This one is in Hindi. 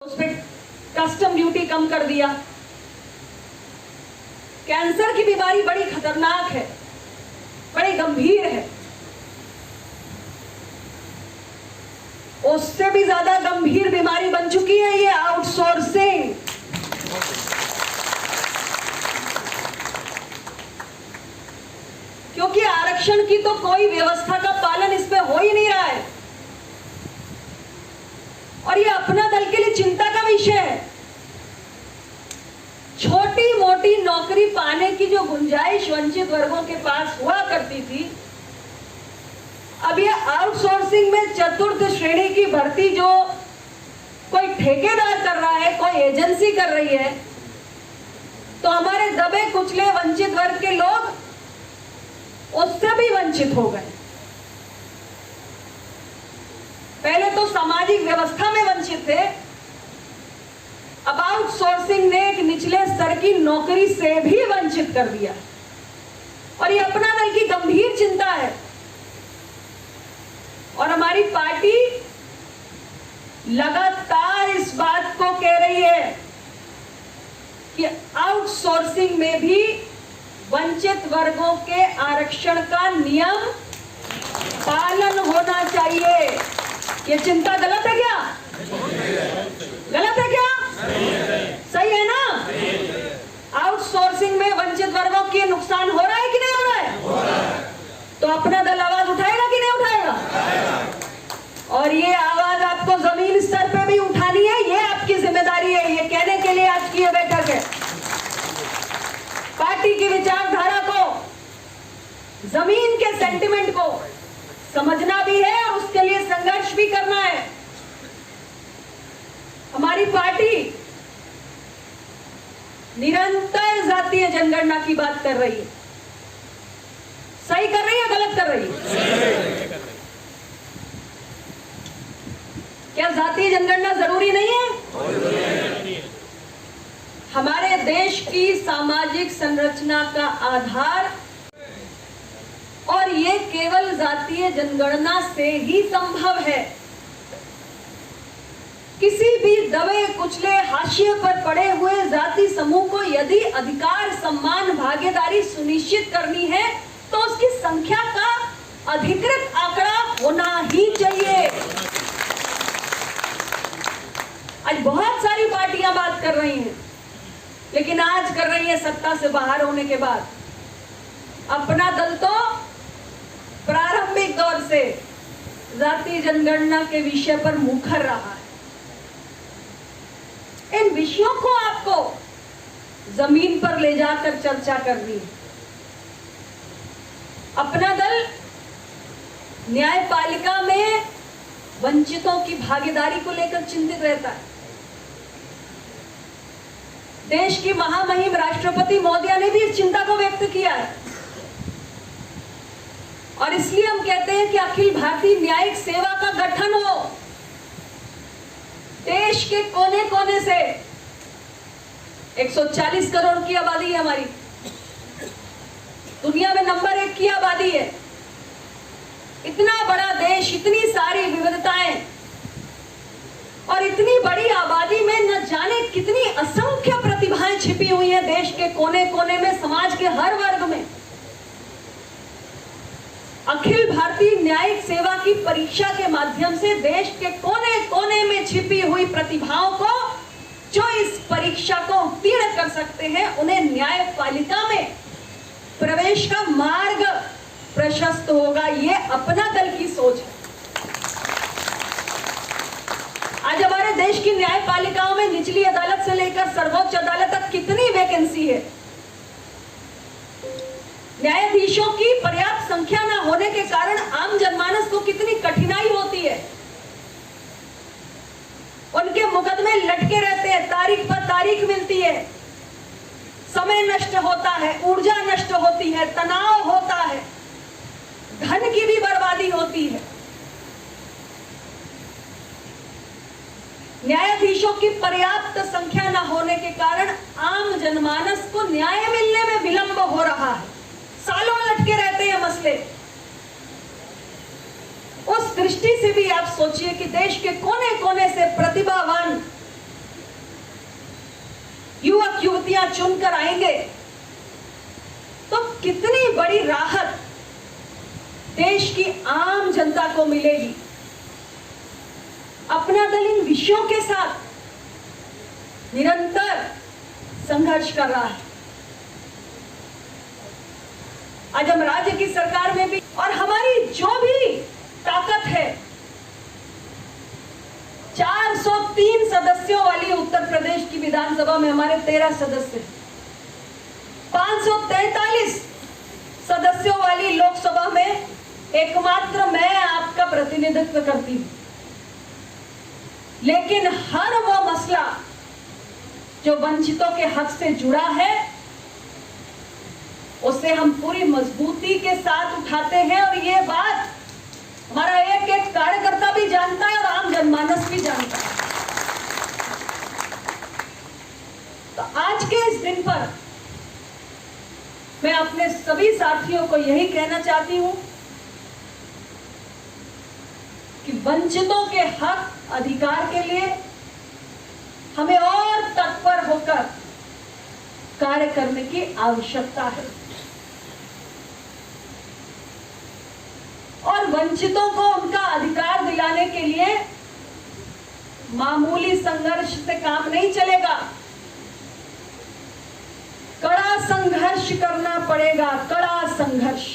उसपे कस्टम ड्यूटी कम कर दिया। कैंसर की बीमारी बड़ी खतरनाक है, बड़ी गंभीर है। उससे भी ज्यादा गंभीर बीमारी बन चुकी है ये आउटसोर्सिंग। क्योंकि आरक्षण की तो कोई व्यवस्था का पालन इसमें हो ही नहीं रहा है और ये अपना दल के लिए चिंता का विषय है। छोटी मोटी नौकरी पाने की जो गुंजाइश वंचित वर्गों के पास हुआ करती थी, अब ये आउटसोर्सिंग में चतुर्थ श्रेणी की भर्ती जो कोई ठेकेदार कर रहा है, कोई एजेंसी कर रही है, तो हमारे दबे कुचले वंचित वर्ग के लोग उससे भी वंचित हो गए। पहले तो सामाजिक व्यवस्था में वंचित थे, अब आउटसोर्सिंग ने एक निचले स्तर की नौकरी से भी वंचित कर दिया और ये अपना दल की गंभीर चिंता है। और हमारी पार्टी लगातार इस बात को कह रही है कि आउटसोर्सिंग में भी वंचित वर्गों के आरक्षण का नियम पालन होना चाहिए। ये चिंता गलत है क्या? गलत है क्या? सही है ना? आउटसोर्सिंग में वंचित वर्गों के नुकसान हो रहा है कि नहीं हो रहा है? हो रहा है। तो अपना दल आवाज उठाएगा कि नहीं उठाएगा? और ये आवाज आपको जमीन स्तर पे भी उठानी है, ये आपकी जिम्मेदारी है। ये कहने के लिए आज की ये बैठक है। पार्टी की विचारधारा को, जमीन के सेंटिमेंट को समझना भी है और उसके लिए संघर्ष भी करना है। हमारी पार्टी निरंतर जातीय जनगणना की बात कर रही है। सही कर रही है, गलत कर रही है? क्या जातीय जनगणना जरूरी नहीं है? हमारे देश की सामाजिक संरचना का आधार, और ये केवल जातीय जनगणना से ही संभव है। किसी भी दबे कुचले हाशिए पर पड़े हुए जाति समूह को यदि अधिकार, सम्मान, भागीदारी सुनिश्चित करनी है तो उसकी संख्या का अधिकृत आंकड़ा होना ही चाहिए। आज बहुत सारी पार्टियां बात कर रही हैं, लेकिन आज कर रही है सत्ता से बाहर होने के बाद। अपना दल तो प्रारंभिक दौर से जातीय जनगणना के विषय पर मुखर रहा है। इन विषयों को आपको जमीन पर ले जाकर चर्चा करनी है। अपना दल न्यायपालिका में वंचितों की भागीदारी को लेकर चिंतित रहता है। देश की महामहिम राष्ट्रपति महोदया ने भी इस चिंता को व्यक्त किया है और इसलिए हम कहते हैं कि अखिल भारतीय न्यायिक सेवा का गठन हो। देश के कोने कोने से 140 करोड़ की आबादी है हमारी, दुनिया में नंबर 1 की आबादी है। इतना बड़ा देश, इतनी सारी विविधताएं और इतनी बड़ी आबादी में न जाने कितनी असंख्य प्रतिभाएं छिपी हुई हैं देश के कोने कोने में, समाज के हर वर्ग में। अखिल भारतीय न्यायिक सेवा की परीक्षा के माध्यम से देश के कोने कोने में छिपी हुई प्रतिभाओं को, जो इस परीक्षा को उत्तीर्ण कर सकते हैं, उन्हें न्यायपालिका में प्रवेश का मार्ग प्रशस्त होगा। ये अपना दल की सोच है। आज हमारे देश की न्यायपालिकाओं में निचली अदालत से लेकर सर्वोच्च अदालत तक कितनी वैकेंसी है। न्यायाधीशों की पर्याप्त संख्या न होने के कारण आम जनमानस को कितनी कठिनाई होती है। उनके मुकदमे लटके रहते हैं, तारीख पर तारीख मिलती है, समय नष्ट होता है, ऊर्जा नष्ट होती है, तनाव होता है, धन की भी बर्बादी होती है। न्यायाधीशों की पर्याप्त संख्या न होने के कारण आम जनमानस को न्याय मिलने में विलंब हो रहा है। सालों लटके रहते हैं मसले। उस दृष्टि से भी आप सोचिए कि देश के कोने कोने से प्रतिभावान युवक युवतियां चुनकर आएंगे तो कितनी बड़ी राहत देश की आम जनता को मिलेगी। अपना दल इन विषयों के साथ निरंतर संघर्ष कर रहा है। आज हम राज्य की सरकार में भी, और हमारी जो भी ताकत है, 403 सदस्यों वाली उत्तर प्रदेश की विधानसभा में हमारे 13 सदस्य, 543 सदस्यों वाली लोकसभा में एकमात्र मैं आपका प्रतिनिधित्व करती हूं। लेकिन हर वो मसला जो वंचितों के हक से जुड़ा है उसे हम पूरी मजबूती के साथ उठाते हैं, और ये बात हमारा एक एक कार्यकर्ता भी जानता है और आम जनमानस भी जानता है। तो आज के इस दिन पर मैं अपने सभी साथियों को यही कहना चाहती हूं कि वंचितों के हक अधिकार के लिए हमें और तत्पर होकर कार्य करने की आवश्यकता है, और वंचितों को उनका अधिकार दिलाने के लिए मामूली संघर्ष से काम नहीं चलेगा, कड़ा संघर्ष करना पड़ेगा, कड़ा संघर्ष।